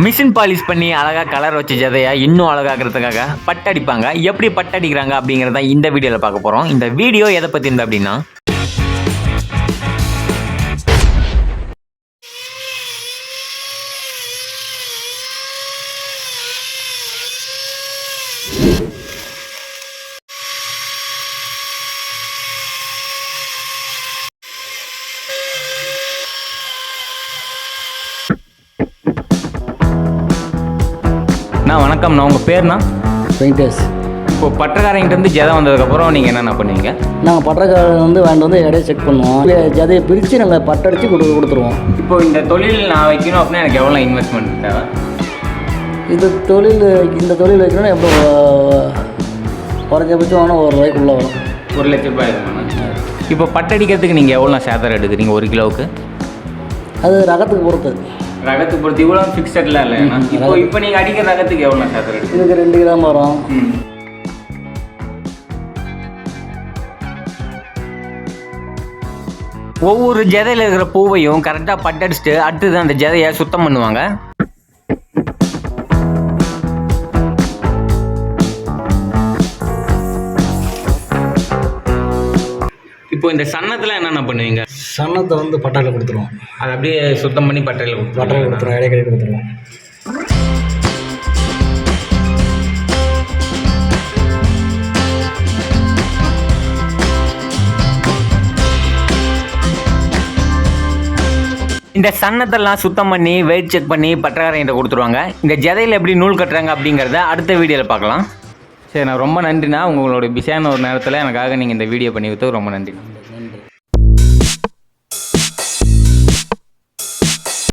Machine polish பண்ணி அழகாக colour வச்ச ஜதையை இன்னும் அழகாக்கிறதுக்காக பட்டடிப்பாங்க. எப்படி பட்டடிக்கிறாங்க அப்படிங்கிறத இந்த வீடியோவில் பார்க்க போகிறோம். இந்த வீடியோ எதை பற்றி இருந்தால் அப்படின்னா, வணக்கம்ண்ணா, உங்கள் பேர்ண்ணா? வெங்கடேஷ். இப்போ பட்டக்காரங்கிட்ட ஜதை வந்ததுக்கப்புறம் நீங்கள் என்னென்ன பண்ணுவீங்க? நாங்கள் பட்டக்காரன் வாங்கிட்டு எடையை செக் பண்ணுவோம். ஜதையை பிரித்து நாங்கள் பட்டடிச்சு கொடுத்துருவோம். இப்போ இந்த தொழில் நான் வைக்கணும் அப்படின்னா எனக்கு எவ்வளோ இன்வெஸ்ட்மெண்ட் தேவை? இந்த தொழில் வைக்கணும்னா எப்போ குறைஞ்சபட்சம் ஆனால் ₹1 வரும். ₹1,00,000 இருக்குமாண்ணா? இப்போ பட்டடிக்கிறதுக்கு நீங்கள் எவ்வளோ சேதாரம் எடுக்கிறீங்க ஒரு கிலோவுக்கு? அது ரகத்துக்கு பொறுத்து. ரகத்துக்கு பொறுத்து இவ்வளோ ஃபிக்ஸட்லாம் இல்லைண்ணா. இப்போ நீங்கள் அடிக்கிற ரகத்துக்கு எவ்வளோ சேதாரம் எடுக்குது? இதுக்கு 2 கிராம் வரும். ஒவ்வொரு ஜதையில் இருக்கிற பூவையும் கரெக்டாக பட்டடிச்சுட்டு அடுத்தது அந்த ஜதையை சுத்தம் பண்ணுவாங்க. இப்போ இந்த சன்னத்தில் என்னென்ன பண்ணுவீங்க? சன்னத்தை பட்டாயில் கொடுத்துருவோம். அதை அப்படியே சுத்தம் பண்ணி பட்டையில் கொடுத்துருவோம். இடைக்கடை கொடுத்துருவோம். இந்த சன்னத்தெல்லாம் சுத்தம் பண்ணி வெயிட் செக் பண்ணி பட்டக்காரங்கிட்ட கொடுத்துருவாங்க. இந்த ஜதையில் எப்படி நூல் கட்டுறாங்க அப்படிங்கிறத அடுத்த வீடியோவில் பார்க்கலாம். சரி, நான் ரொம்ப நன்றிண்ணா. உங்களோட பிஸியான ஒரு நேரத்தில் எனக்காக நீங்கள் இந்த வீடியோ பண்ணி கொடுத்து ரொம்ப நன்றி.